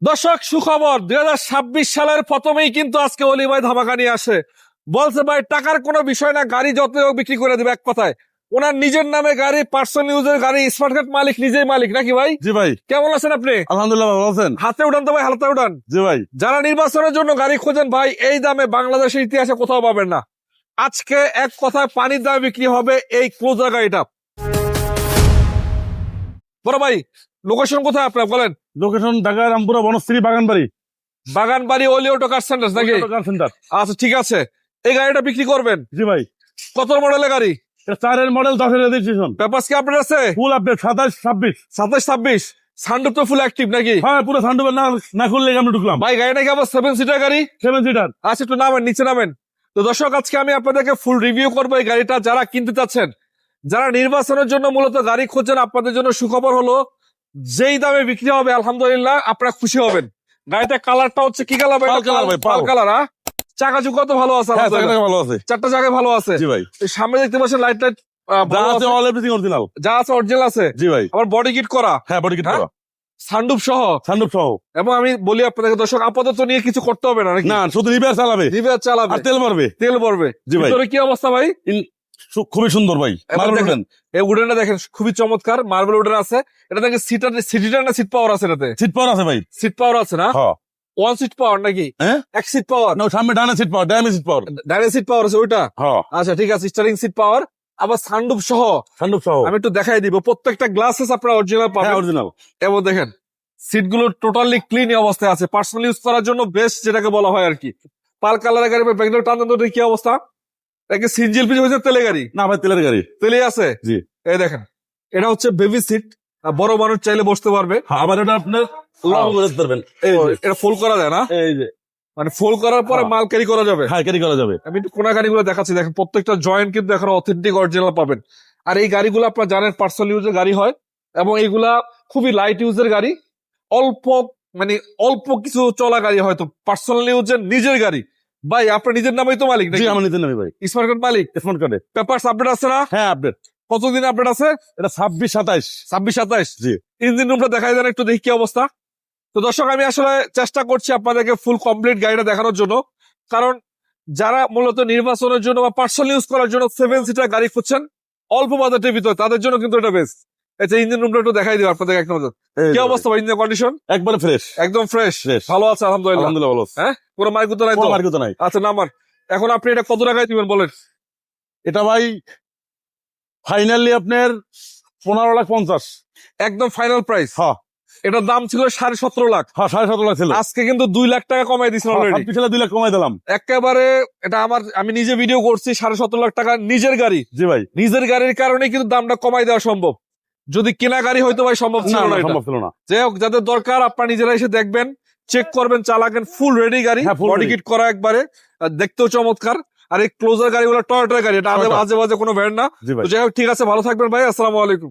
দর্শক সুখবর 2026 সালের প্রথমেই কিন্তু আজকে অলি ভাই ধামাকা নিয়ে আসে। বলছে ভাই টাকার কোনো বিষয় না, গাড়ি যত হোক বিক্রি করে দেবে। এক কথায় ওনার নিজের নামে গাড়ি, পার্সোনাল ইউজের গাড়ি, স্মার্ট কার্ড মালিক, নিজেই মালিক নাকি ভাই? জি ভাই, কেমন আছেন আপনি? আলহামদুলিল্লাহ ভালো আছেন? হাতে উঠান তো ভাই, হাতে উঠান। জি ভাই, যারা নির্বাচনের জন্য গাড়ি খোঁজেন ভাই, এই দামে বাংলাদেশের ইতিহাসে কোথাও পাবেন না। আজকে এক কথায় পানির দামে বিক্রি হবে এই ক্লোজার গাড়িটা। বড় ভাই, লোকেশন কোথায় আপনার বলেন? লোকেশন ঢাকা রামপুরা বনশ্রী বাগানবাড়ি বাগানবাড়ি অলি অটো কার সেন্টার নাকি? কার সেন্টার। আচ্ছা ঠিক আছে, এই গাড়িটা বিক্রি করবেন। জি ভাই, কত মডেলের গাড়ি? এটা 4 মডেল 10 রেজিস্ট্রেশন। পেপারস কি আপনার আছে? Full update 27-26। 27-26 সানরুফ তো ফুল অ্যাক্টিভ নাকি? হ্যাঁ, পুরো সানডুবের না খুললে আমরা ঢুকলাম। ভাই গাড়িটা কি আবার 7 সিটার গাড়ি? 7 সিটার। আচ্ছা একটু নামেন, নিচে নামেন। তো দর্শক আজকে আমি আপনাদেরকে ফুল রিভিউ করবো এই গাড়িটা। যারা কিনতে চাচ্ছেন, যারা নির্বাচনের জন্য মূলত গাড়ি খুঁজছেন, আপনাদের জন্য সুখবর হলো যেই দামে বিক্রি হবে আলহামদুলিল্লাহ আপনারা খুশি হবেন। গাড়িটা কালারটা হচ্ছে কি কালার? পাল কালার ভাই, পাল পাল। কালার। চাকা চুকা তো ভালো আছে? হ্যাঁ, আলহামদুলিল্লাহ। ভালো আছে। চারটা জায়গায় ভালো আছে। জি ভাই, এই সামনে দেখতে পাচ্ছেন লাইট টাইট যা আছে অল এভরিথিং অরিজিনাল। যা আছে অরিজিনাল আছে। জি ভাই, আবার বডি কিট করা, হ্যাঁ বডি কিট হ্যাঁ? করা, সানরুফ সহ। সানডুপ সহ। এবং আমি বলি আপনাদেরকে দর্শক, আপাতত নিয়ে কিছু করতে হবে না নাকি? না, শুধু রিভার চালাবে রিভার চালাবে, আর তেল মারবে। তেল ভরবে। জি ভাই, ভিতরে কি অবস্থা ভাই? খুবই সুন্দর ভাই। এবার মার্বেল দেখেন, উডেন। এই উডেনটা দেখেন খুবই চমৎকার, মার্বেল উডেন আছে। এটা দেখেন সিটার না সিট পাওয়ার আছে? এটাতে সিট পাওয়ার আছে ভাই। সিট পাওয়ার আছে না? হ্যাঁ। ওয়ান সিট পাওয়ার নাকি? হ্যাঁ? এক সিট পাওয়ার না, সামনে ডানে সিট পাওয়ার, ডানে সিট পাওয়ার। ডাইরেক্ট সিট পাওয়ার আছে ওইটা? হ্যাঁ, আচ্ছা ঠিক আছে, স্টারিং সিট পাওয়ার, আবার সানরুফ সহ। সানডুপ সহ। আমি একটু দেখাই দিব, প্রত্যেকটা গ্লাসেস আপনারা অরিজিনাল হ্যাঁ, পাবেন। অরিজিনাল। এবং দেখেন সিট গুলো টোটালি ক্লিন অবস্থায় আছে, পার্সোনাল ইউজ করার জন্য বেস্ট যেটাকে বলা হয় আর কি। পাল কালারের গাড়ি, ব্যাকডোর টান তো কি অবস্থা? এটা সিনজিএল পিছু হয়েছে তেলে গাড়ি? না ভাই, তেলের গাড়ি। তেলে আছে। জি। এই দেখেন, এটা হচ্ছে বেবি সিট, বড় মানুষ চাইলে বসতে পারবে। হ্যাঁ, আবার এটা আপনার লং করতে পারবেন। এই যে, এটা ফোল্ড করা যায় না? এই যে, মানে ফোল্ড করার পরে হ্যাঁ। মাল ক্যারি করা যাবে। হ্যাঁ, ক্যারি করা যাবে। আমি একটু কোনা গাড়িগুলো দেখাচ্ছি, দেখেন প্রত্যেকটা জয়েন্ট কিন্তু এখন অথেন্টিক অরিজিনাল পাবেন। আর এই গাড়িগুলো আপনারা জানেন পার্সোনাল ইউজের গাড়ি হয়, এবং এইগুলা খুবই লাইট ইউজের গাড়ি। অল্প মানে অল্প কিছু চলা গাড়ি, হয়তো পার্সোনাল ইউজের নিজের গাড়ি। ভাই আপনার নিজের নামেই তো মালিক জি, নাকি? আমার নিতে নেবে ভাই। স্মার্ট কার্ড মালিক? স্মার্ট কার্ডে। পেপারস আপডেট আছে না? হ্যাঁ, আপডেট। কতদিন আপডেট আছে? এটা 26-27। 26-27। জি। ইঞ্জিন রুমটা দেখাই দেন একটু, দেখি কি অবস্থা। তো দর্শক আমি আসলে চেষ্টা করছি আপনাদেরকে ফুল কমপ্লিট গাড়িটা দেখানোর জন্য, কারণ যারা মূলত নির্বাচনের জন্য বা পার্সোনাল ইউজ করার জন্য 7 সিটার গাড়ি খুঁজছেন অল্প বাজেটের ভিতরে, তাদের জন্য কিন্তু এটা বেস্ট। আচ্ছা ইঞ্জিন রুমটা একটু দেখাই দিব আপনাদের এক নজর। এই কি যে অবস্থা ভাই, ইঞ্জিন কন্ডিশন? ভাই, একবারে ফ্রেশ। একদম ফ্রেশ, Fresh। ভালো আছে আলহামদুলিল্লাহ। আলহামদুলিল্লাহ ভালো আছে। হ্যাঁ, পুরো মার্কুতো নাই তো? কোনো মার্কেট নাই। আচ্ছা নাম্বার, এখন আপনি এটা কত টাকায় দিবেন বলেন? এটা ভাই ফাইনালি আপনার 15,50,000। একদম ফাইনাল প্রাইস? হ্যাঁ, এটার দাম ছিল 17.5 লাখ, হ্যাঁ, 17.5 ছিল। আজকে কিন্তু 2 লাখ টাকা কমাই দিচ্ছেন অলরেডি। 2 লাখ কমাই দিলাম। একেবারে এটা আমি নিজে ভিডিও করছি, 17.5 লাখ টাকা নিজের গাড়ি। জি ভাই, নিজের গাড়ির কারণে কিন্তু দামটা কমাই দেওয়া সম্ভব, যদি কেনা গাড়ি হয়তো ভাই সম্ভব ছিল না, না না, এটা। সম্ভব ছিল না। যাই হোক, যাদের দরকার আপনারা নিজেরা এসে দেখবেন, চেক করবেন, চালাবেন, ফুল রেডি গাড়ি, হ্যাঁ, full বডি ready। কিট করা একবারে, আর দেখতেও চমৎকার। আর এই ক্লোজার গাড়িগুলো টয়োটার গাড়ি, এটা Toyota। আজে বাজে কোনো ভ্যান না। জি ভাই। তো যাই হোক ঠিক আছে, ভালো থাকবেন ভাই, আসসালামু আলাইকুম।